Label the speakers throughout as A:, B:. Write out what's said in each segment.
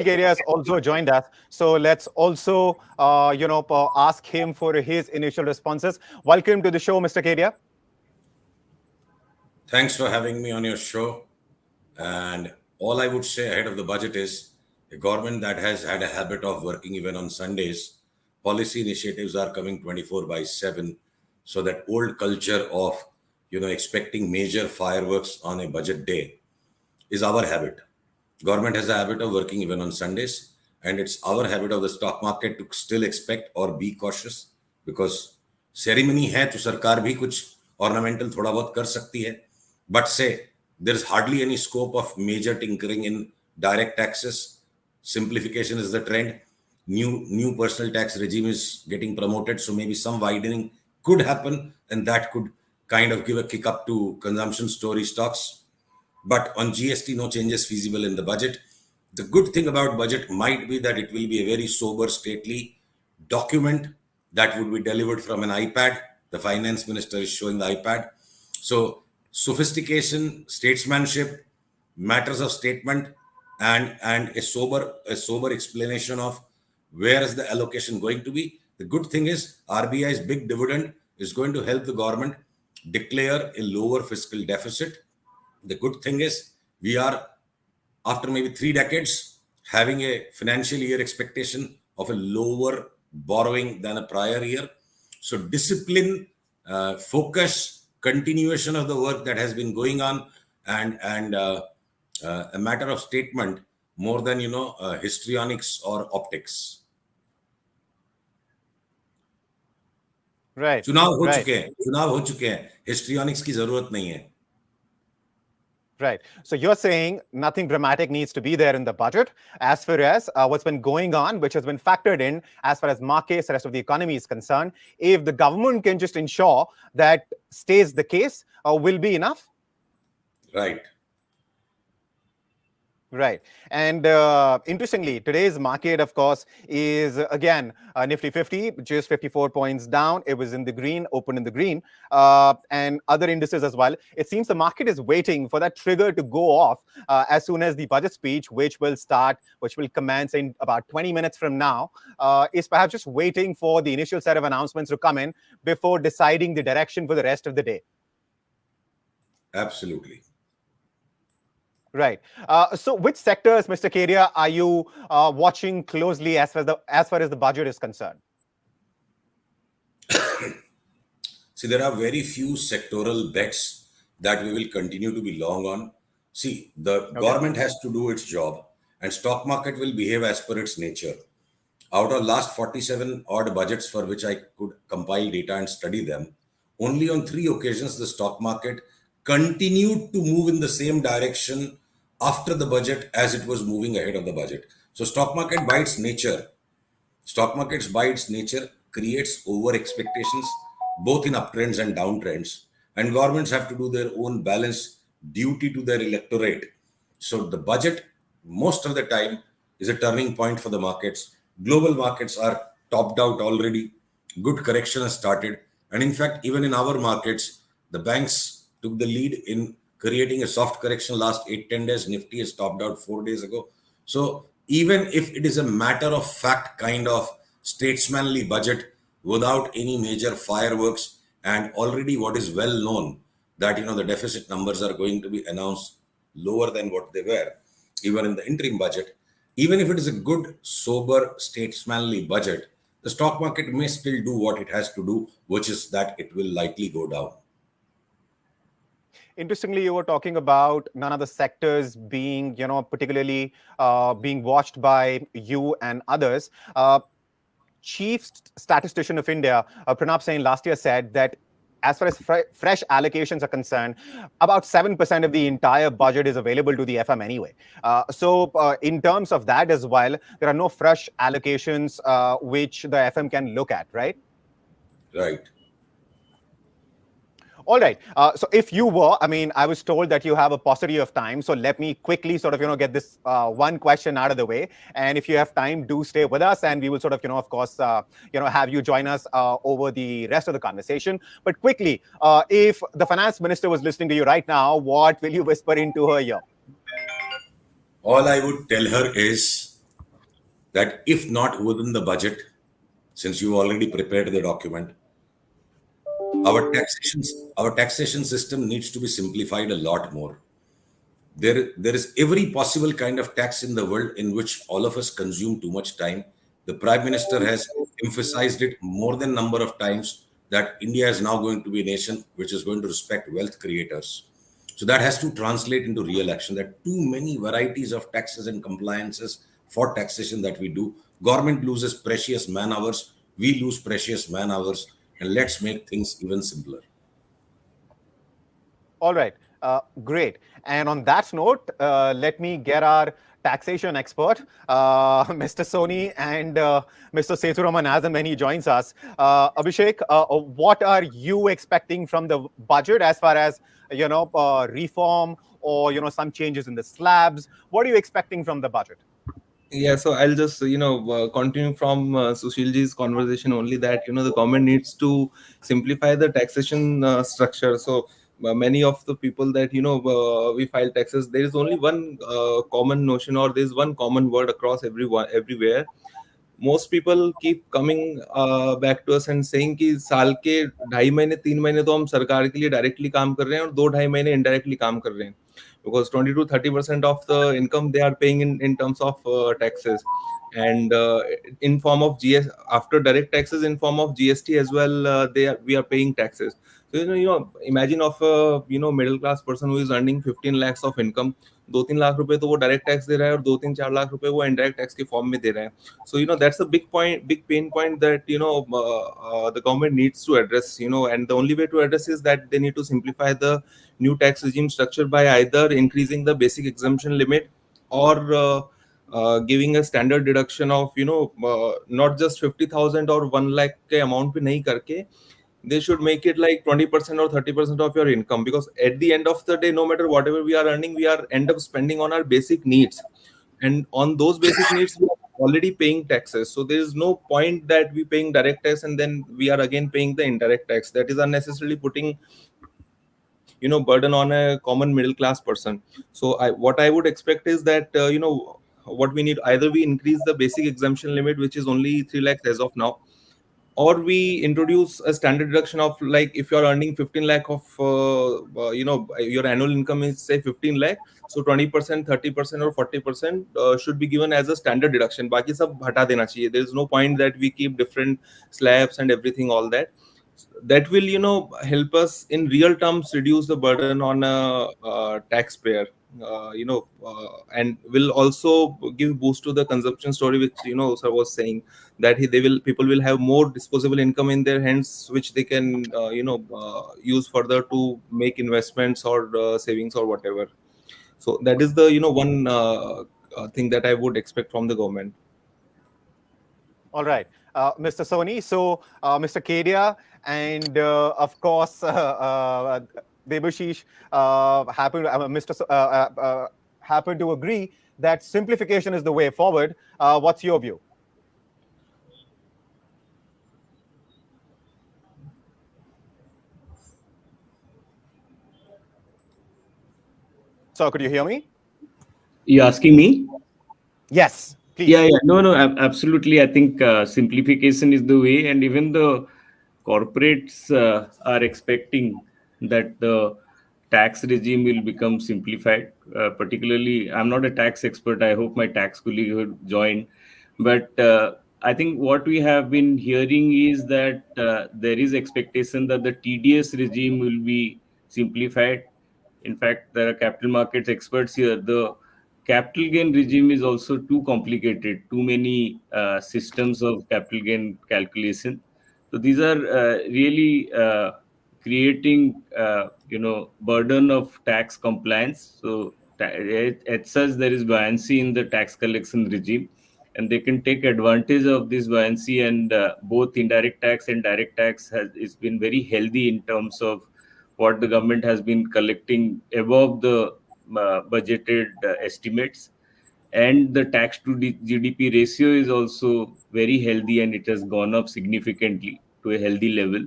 A: Kedia has also joined us. So let's also, ask him for his initial responses. Welcome to the show, Mr. Kedia.
B: Thanks for having me on your show. And all I would say ahead of the budget is a government that has had a habit of working even on Sundays, policy initiatives are coming 24 by 7. So that old culture of, expecting major fireworks on a budget day is our habit. Government has a habit of working even on Sundays, and it's our habit of the stock market to still expect or be cautious because ceremony है तो सरकार भी कुछ ornamental थोड़ा बहुत कर सकती है, but say there is hardly any scope of major tinkering in direct taxes. Simplification is the trend. New personal tax regime is getting promoted, so maybe some widening could happen, and that could kind of give a kick up to consumption story stocks. But on GST, no changes feasible in the budget. The good thing about budget might be that it will be a very sober, stately document that would be delivered from an iPad. The finance minister is showing the iPad. So sophistication, statesmanship, matters of statement, and a sober explanation of where is the allocation going to be. The good thing is RBI's big dividend is going to help the government declare a lower fiscal deficit. The good thing is we are, after maybe 3 decades, having a financial year expectation of a lower borrowing than a prior year. So discipline, focus, continuation of the work that has been going on, and a matter of statement more than histrionics or optics.
A: Right.
B: चुनाव हो चुके हैं, histrionics की जरूरत नहीं है.
A: Right. So you're saying nothing dramatic needs to be there in the budget as far as what's been going on, which has been factored in as far as markets, the rest of the economy is concerned. If the government can just ensure that stays the case, will be enough.
B: Right.
A: Right. And interestingly, today's market, of course, is again Nifty 50, just 54 points down. It was in the green, open in the green, and other indices as well. It seems the market is waiting for that trigger to go off as soon as the budget speech, which will commence in about 20 minutes from now, is perhaps just waiting for the initial set of announcements to come in before deciding the direction for the rest of the day.
B: Absolutely.
A: Right. So which sectors, Mr. Kedia, are you watching closely as far as the budget is concerned?
B: See, there are very few sectoral bets that we will continue to be long on. See, the government has to do its job, and stock market will behave as per its nature. Out of last 47 odd budgets for which I could compile data and study them, only on 3 occasions the stock market continued to move in the same direction after the budget as it was moving ahead of the budget. So stock markets by its nature creates over expectations both in uptrends and downtrends, and governments have to do their own balance duty to their electorate. So the budget most of the time is a turning point for the markets. Global markets are topped out already. Good correction has started, and in fact even in our markets the banks took the lead in creating a soft correction last 8-10 days. Nifty has topped out 4 days ago. So even if it is a matter of fact kind of statesmanly budget without any major fireworks, and already what is well known that the deficit numbers are going to be announced lower than what they were even in the interim budget, even if it is a good sober statesmanly budget, the stock market may still do what it has to do, which is that it will likely go down.
A: Interestingly, you were talking about none of the sectors being, particularly being watched by you and others. Chief Statistician of India, Pranab Sen, last year said that as far as fresh allocations are concerned, about 7% of the entire budget is available to the FM anyway. So in terms of that as well, there are no fresh allocations which the FM can look at, right?
B: Right.
A: All right. So if you were, I was told that you have a paucity of time. So let me quickly get this one question out of the way. And if you have time, do stay with us. And we will of course, have you join us over the rest of the conversation. But quickly, if the finance minister was listening to you right now, what will you whisper into her ear?
B: All I would tell her is that if not within the budget, since you already prepared the document, our taxation system needs to be simplified a lot more. There is every possible kind of tax in the world in which all of us consume too much time. The Prime Minister has emphasized it more than number of times that India is now going to be a nation which is going to respect wealth creators. So that has to translate into real action. That too many varieties of taxes and compliances for taxation that we do, government loses precious man hours, we lose precious man hours, and let's make things even simpler.
A: All right, great. And on that note, let me get our taxation expert, Mr. Soni, and Mr. Sethuraman, as and when he joins us. Abhishek, what are you expecting from the budget as far as reform or some changes in the slabs? What are you expecting from the budget?
C: Yeah, so I'll just continue from Sushilji's conversation only, that the government needs to simplify the taxation structure. So many of the people that we file taxes, there is only one common notion, or there is one common word across everywhere. Most people keep coming back to us and saying कि साल के 2.5 महीने 3 महीने तो हम सरकार के लिए डायरेक्टली काम कर रहे हैं और 2-2.5 महीने इनडायरेक्टली काम कर रहे हैं, because 20 to 30% of the income they are paying in terms of taxes, and in form of GS, after direct taxes, in form of GST as well, we are paying taxes. So imagine of a middle class person who is earning 15 lakhs of income, 2-3 lakh रुपए तो वो direct tax दे रहा है और 2-4 लाख रुपए वो indirect tax के form में दे रहा है. So that's a big pain point that the government needs to address, and the only way to address is that they need to simplify the new tax regime structure by either increasing the basic exemption limit, or giving a standard deduction of not just 50,000 or 1 lakh के amount पे नहीं करके, they should make it like 20% or 30% of your income, because at the end of the day, no matter whatever we are earning, we are end up spending on our basic needs, and on those basic needs we are already paying taxes. So there is no point that we paying direct tax and then we are again paying the indirect tax. That is unnecessarily putting burden on a common middle class person. So what I would expect is that what we need, either we increase the basic exemption limit, which is only 3 lakhs as of now, or we introduce a standard deduction of, like, if you are earning 15 lakh of your annual income is say 15 lakh, so 20%, 30% or 40% should be given as a standard deduction. Baki sab hata dena chahiye. There is no point that we keep different slabs and everything, all that. That will help us in real terms reduce the burden on a taxpayer, and will also give boost to the consumption story, which sir was saying, that people will have more disposable income in their hands, which they can use further to make investments or savings or whatever. So that is the one thing that I would expect from the government.
A: All right, Mr. Soni. So, Mr. Kedia and of course Debashish happen to agree that simplification is the way forward. What's your view? So, could you hear me?
D: You asking me?
A: Yes, please.
D: Yeah. No, absolutely. I think simplification is the way, and even the corporates are expecting that the tax regime will become simplified. Particularly, I'm not a tax expert. I hope my tax colleague will join. But I think what we have been hearing is that there is expectation that the TDS regime will be simplified. In fact, there are capital markets experts here. The capital gain regime is also too complicated, too many systems of capital gain calculation. So these are really creating burden of tax compliance. So at such, there is buoyancy in the tax collection regime, and they can take advantage of this buoyancy, and both indirect tax and direct tax has been very healthy in terms of what the government has been collecting above the budgeted estimates, and the tax to GDP ratio is also very healthy, and it has gone up significantly to a healthy level.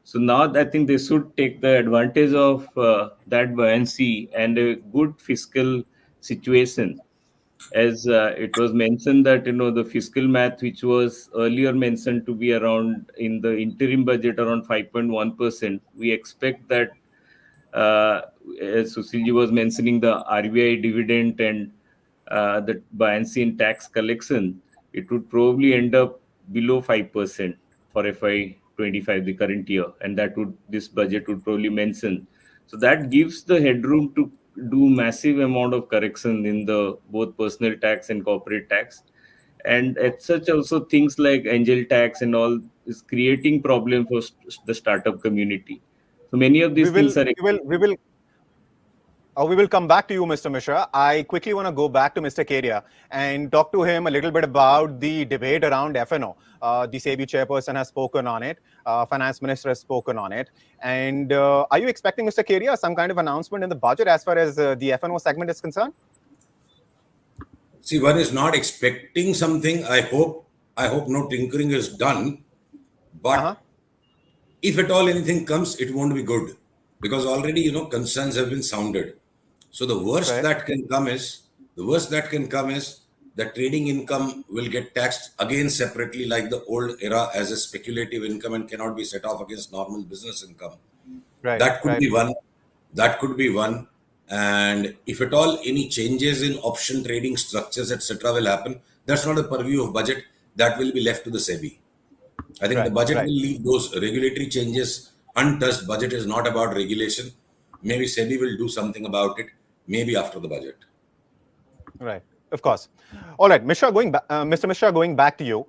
D: So now I think they should take the advantage of that buoyancy and a good fiscal situation as it was mentioned that the fiscal math, which was earlier mentioned to be around in the interim budget around 5.1%, we expect that as Sushilji was mentioning, the RBI dividend and the buoyancy in tax collection, it would probably end up below 5% for FY25, the current year, and this budget would probably mention. So that gives the headroom to do massive amount of correction in the both personal tax and corporate tax. And as such, also things like angel tax and all is creating problem for the startup community. So many of these
A: We will,
D: things are.
A: we will come back to you, Mr. Mishra. I quickly want to go back to Mr. Kedia and talk to him a little bit about the debate around FNO. The SEBI chairperson has spoken on it. Finance minister has spoken on it. And are you expecting, Mr. Kedia, some kind of announcement in the budget as far as the FNO segment is concerned?
B: See, one is not expecting something. I hope no tinkering is done. But if at all anything comes, it won't be good, because already concerns have been sounded. So the worst that can come is that trading income will get taxed again separately, like the old era, as a speculative income and cannot be set off against normal business income. That could be one. That could be one. And if at all any changes in option trading structures, etc., will happen, that's not a purview of budget. That will be left to the SEBI. I think the budget will leave those regulatory changes untouched. Budget is not about regulation. Maybe SEBI will do something about it, maybe after the budget.
A: Right. Of course. All right, Mr. Mishra, going back to you.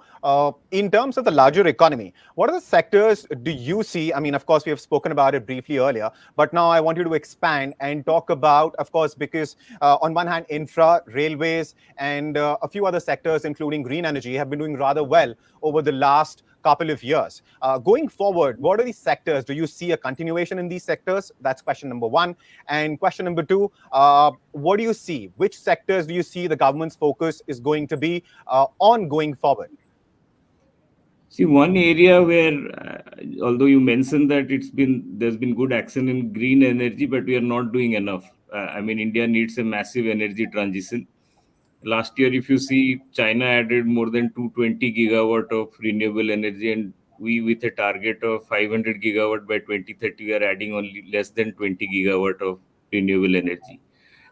A: In terms of the larger economy, what are the sectors do you see? I mean, of course, we have spoken about it briefly earlier, but now I want you to expand and talk about, of course, because on one hand, infra, railways, and a few other sectors, including green energy, have been doing rather well over the last couple of years. Going forward, what are these sectors? Do you see a continuation in these sectors? That's question number one. And question number two, what do you see? Which sectors do you see the government's focus is going to be on going forward?
D: See, one area where, although you mentioned that there's been good action in green energy, but we are not doing enough. I mean, India needs a massive energy transition. Last year, if you see, China added more than 220 gigawatt of renewable energy, and we, with a target of 500 gigawatt by 2030, we are adding only less than 20 gigawatt of renewable energy.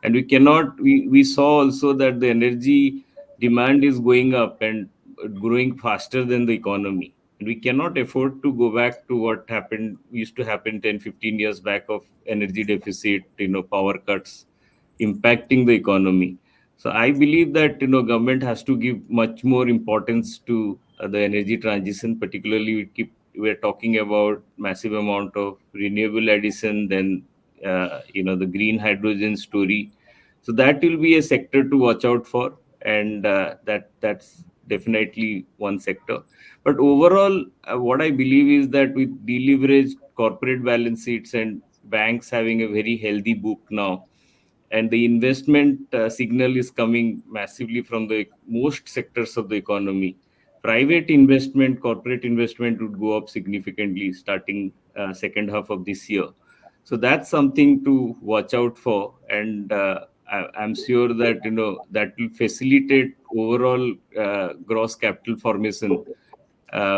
D: And we saw also that the energy demand is going up and growing faster than the economy. And we cannot afford to go back to what used to happen 10, 15 years back of energy deficit, power cuts impacting the economy. So I believe that government has to give much more importance to the energy transition. Particularly, we're talking about massive amount of renewable addition, then the green hydrogen story. So that will be a sector to watch out for, and that's definitely one sector. But overall, what I believe is that with deleveraged corporate balance sheets and banks having a very healthy book now, and the investment signal is coming massively from the most sectors of the economy. Private investment, corporate investment would go up significantly starting second half of this year. So that's something to watch out for, and I'm sure that that will facilitate overall gross capital formation,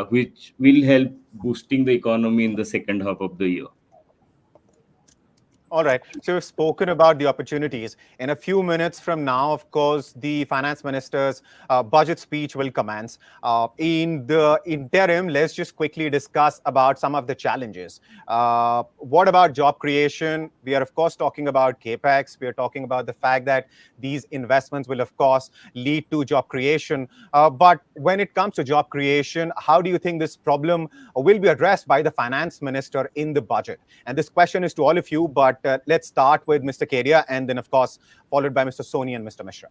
D: which will help boosting the economy in the second half of the year.
A: All right. So we've spoken about the opportunities. In a few minutes from now, of course, the finance minister's budget speech will commence. In the interim, let's just quickly discuss about some of the challenges. What about job creation? We are, of course, talking about capex. We are talking about the fact that these investments will, of course, lead to job creation. But when it comes to job creation, how do you think this problem will be addressed by the finance minister in the budget? And this question is to all of you, but let's start with Mr. Kedia and then, of course, followed by Mr. Soni and Mr. Mishra.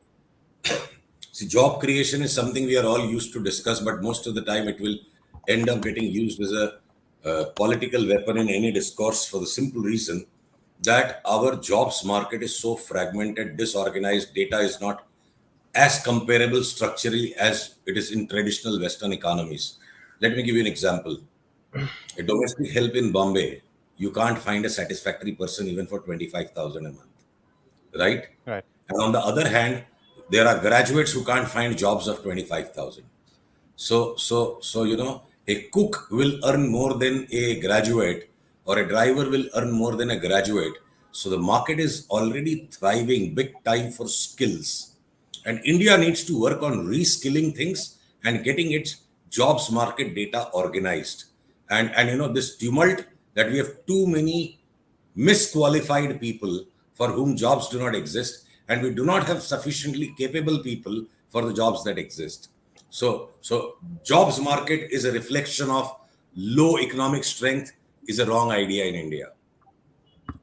B: See, job creation is something we are all used to discuss, but most of the time it will end up getting used as a political weapon in any discourse, for the simple reason that our jobs market is so fragmented, disorganized. Data is not as comparable structurally as it is in traditional Western economies. Let me give you an example. A domestic help in Bombay, you can't find a satisfactory person even for 25,000 a month, right?
A: Right.
B: And on the other hand, There are graduates who can't find jobs of 25,000. So a cook will earn more than a graduate, or a driver will earn more than a graduate. So the market is already thriving big time for skills, and India needs to work on reskilling things and getting its jobs market data organized. And this tumult that we have too many misqualified people for whom jobs do not exist, and we do not have sufficiently capable people for the jobs that exist. So jobs market is a reflection of low economic strength, is a wrong idea in India.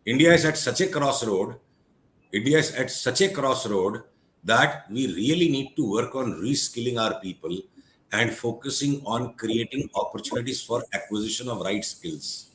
B: India is at such a crossroad. India is at such a crossroad that we really need to work on reskilling our people and focusing on creating opportunities for acquisition of right skills.